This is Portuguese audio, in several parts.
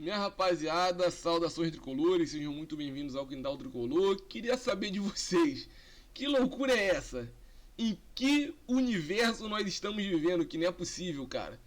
Minha rapaziada, saudações tricolores, sejam muito bem-vindos ao Quintal Tricolor. Queria saber de vocês, que loucura é essa? Em que universo nós estamos vivendo que não é possível, cara?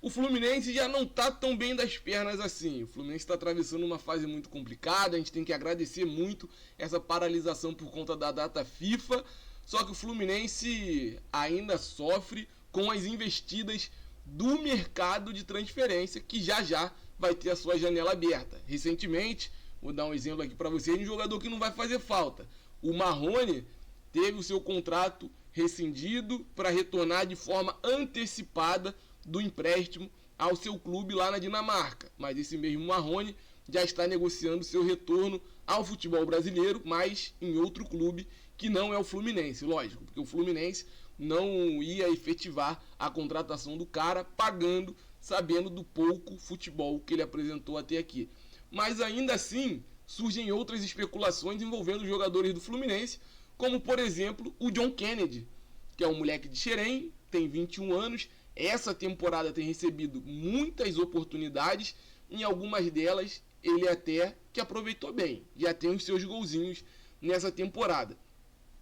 O Fluminense já não tá tão bem das pernas assim. O Fluminense está atravessando uma fase muito complicada, a gente tem que agradecer muito essa paralisação por conta da data FIFA. Só que o Fluminense ainda sofre com as investidas do mercado de transferência, que já vai ter a sua janela aberta. Recentemente, vou dar um exemplo aqui para vocês, um jogador que não vai fazer falta. O Marrone teve o seu contrato rescindido para retornar de forma antecipada do empréstimo ao seu clube lá na Dinamarca. Mas esse mesmo Marrone já está negociando seu retorno ao futebol brasileiro, mas em outro clube que não é o Fluminense, lógico, porque o Fluminense não ia efetivar a contratação do cara pagando, sabendo do pouco futebol que ele apresentou até aqui. Mas ainda assim, surgem outras especulações envolvendo os jogadores do Fluminense, como por exemplo o John Kennedy, que é um moleque de Xerém, tem 21 anos, essa temporada tem recebido muitas oportunidades, em algumas delas ele até que aproveitou bem, já tem os seus golzinhos nessa temporada.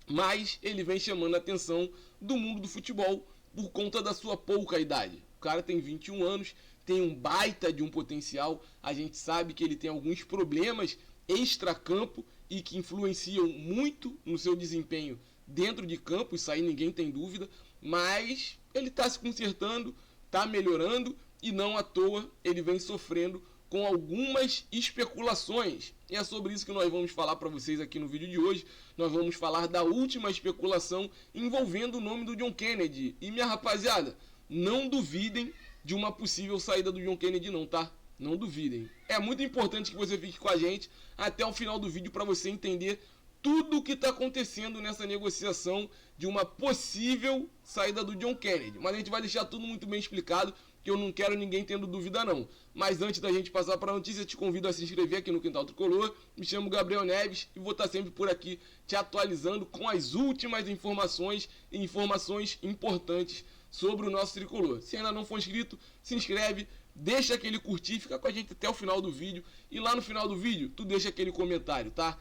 Mas ele vem chamando a atenção do mundo do futebol por conta da sua pouca idade. O cara tem 21 anos, tem um baita de um potencial, a gente sabe que ele tem alguns problemas extracampo e que influenciam muito no seu desempenho dentro de campo, isso aí ninguém tem dúvida, mas ele está se consertando, está melhorando e não à toa ele vem sofrendo com algumas especulações. E é sobre isso que nós vamos falar para vocês aqui no vídeo de hoje. Nós vamos falar da última especulação envolvendo o nome do John Kennedy. E minha rapaziada, não duvidem de uma possível saída do John Kennedy não, tá? Não duvidem. É muito importante que você fique com a gente até o final do vídeo para você entender tudo o que está acontecendo nessa negociação de uma possível saída do John Kennedy. Mas a gente vai deixar tudo muito bem explicado, que eu não quero ninguém tendo dúvida não. Mas antes da gente passar para a notícia, te convido a se inscrever aqui no Quintal Tricolor. Me chamo Gabriel Neves e vou estar sempre por aqui te atualizando com as últimas informações e informações importantes sobre o nosso tricolor. Se ainda não for inscrito, se inscreve, deixa aquele curtir, fica com a gente até o final do vídeo. E lá no final do vídeo, tu deixa aquele comentário, tá?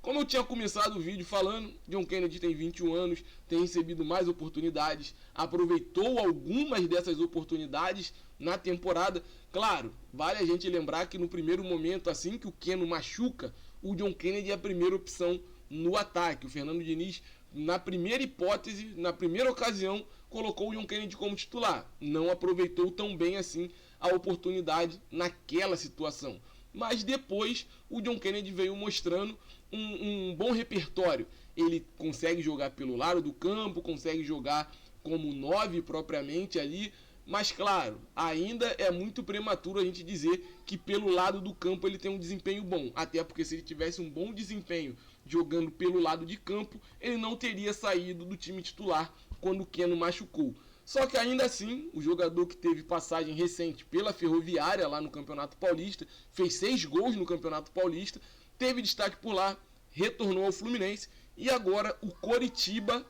Como eu tinha começado o vídeo falando, John Kennedy tem 21 anos, tem recebido mais oportunidades, aproveitou algumas dessas oportunidades na temporada. Claro, vale a gente lembrar que no primeiro momento, assim que o Keno machuca, o John Kennedy é a primeira opção no ataque. O Fernando Diniz, na primeira hipótese, na primeira ocasião, colocou o John Kennedy como titular. Não aproveitou tão bem assim a oportunidade naquela situação. Mas depois o John Kennedy veio mostrando um bom repertório. Ele consegue jogar pelo lado do campo, consegue jogar como 9 propriamente ali. Mas claro, ainda é muito prematuro a gente dizer que pelo lado do campo ele tem um desempenho bom. Até porque se ele tivesse um bom desempenho jogando pelo lado de campo, ele não teria saído do time titular quando o Keno machucou. Só que ainda assim, o jogador que teve passagem recente pela Ferroviária lá no Campeonato Paulista, fez 6 gols no Campeonato Paulista, teve destaque por lá, retornou ao Fluminense e agora o Coritiba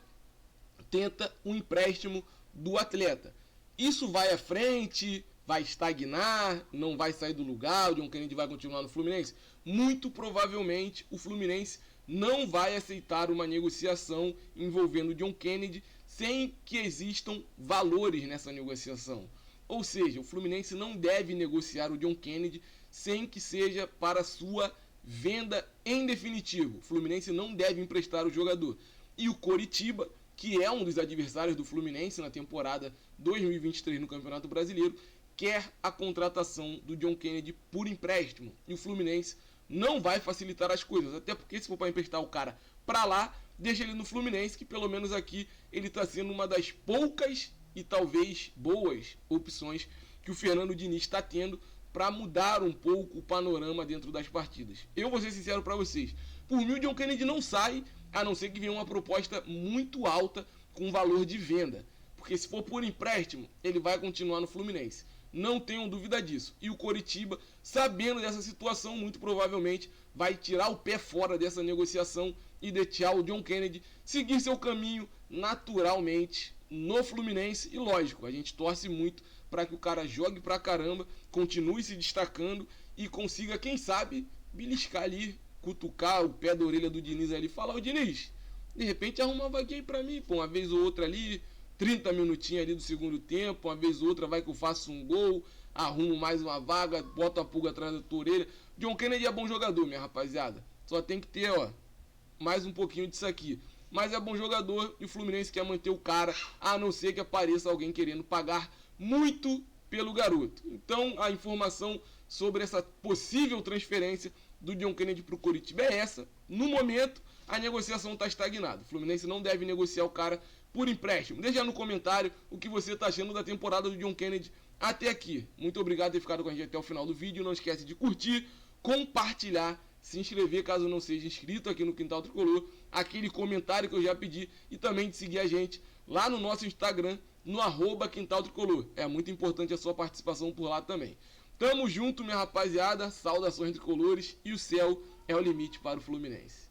tenta um empréstimo do atleta. Isso vai à frente, vai estagnar, não vai sair do lugar, o John Kennedy vai continuar no Fluminense? Muito provavelmente o Fluminense não vai aceitar uma negociação envolvendo o John Kennedy sem que existam valores nessa negociação. Ou seja, o Fluminense não deve negociar o John Kennedy sem que seja para sua venda em definitivo. O Fluminense não deve emprestar o jogador. E o Coritiba, que é um dos adversários do Fluminense na temporada 2023 no Campeonato Brasileiro, quer a contratação do John Kennedy por empréstimo. E o Fluminense não vai facilitar as coisas, até porque se for para emprestar o cara para lá, deixa ele no Fluminense, que pelo menos aqui ele está sendo uma das poucas e talvez boas opções que o Fernando Diniz está tendo para mudar um pouco o panorama dentro das partidas. Eu vou ser sincero para vocês, por mim o John Kennedy não sai, a não ser que venha uma proposta muito alta com valor de venda, porque se for por empréstimo, ele vai continuar no Fluminense. Não tenham dúvida disso. E o Coritiba, sabendo dessa situação, muito provavelmente vai tirar o pé fora dessa negociação e deixar o John Kennedy seguir seu caminho naturalmente no Fluminense. E lógico, a gente torce muito para que o cara jogue pra caramba, continue se destacando e consiga, quem sabe, beliscar ali, cutucar o pé da orelha do Diniz ali e falar: ô Diniz, de repente arruma uma vaguinha aí pra mim, pô, uma vez ou outra ali, 30 minutinhos ali do segundo tempo, uma vez ou outra vai que eu faço um gol, arrumo mais uma vaga, boto a pulga atrás da tua orelha. John Kennedy é bom jogador, minha rapaziada. Só tem que ter, ó, mais um pouquinho disso aqui. Mas é bom jogador e o Fluminense quer manter o cara, a não ser que apareça alguém querendo pagar muito pelo garoto. Então a informação sobre essa possível transferência do John Kennedy para o Coritiba é essa. No momento, a negociação está estagnada. O Fluminense não deve negociar o cara por empréstimo. Deixa no comentário o que você está achando da temporada do John Kennedy até aqui. Muito obrigado por ter ficado com a gente até o final do vídeo. Não esquece de curtir, compartilhar, se inscrever caso não seja inscrito aqui no Quintal Tricolor, aquele comentário que eu já pedi, e também de seguir a gente lá no nosso Instagram, no @Quintal Tricolor. É muito importante a sua participação por lá também. Tamo junto, minha rapaziada, saudações tricolores, e o céu é o limite para o Fluminense.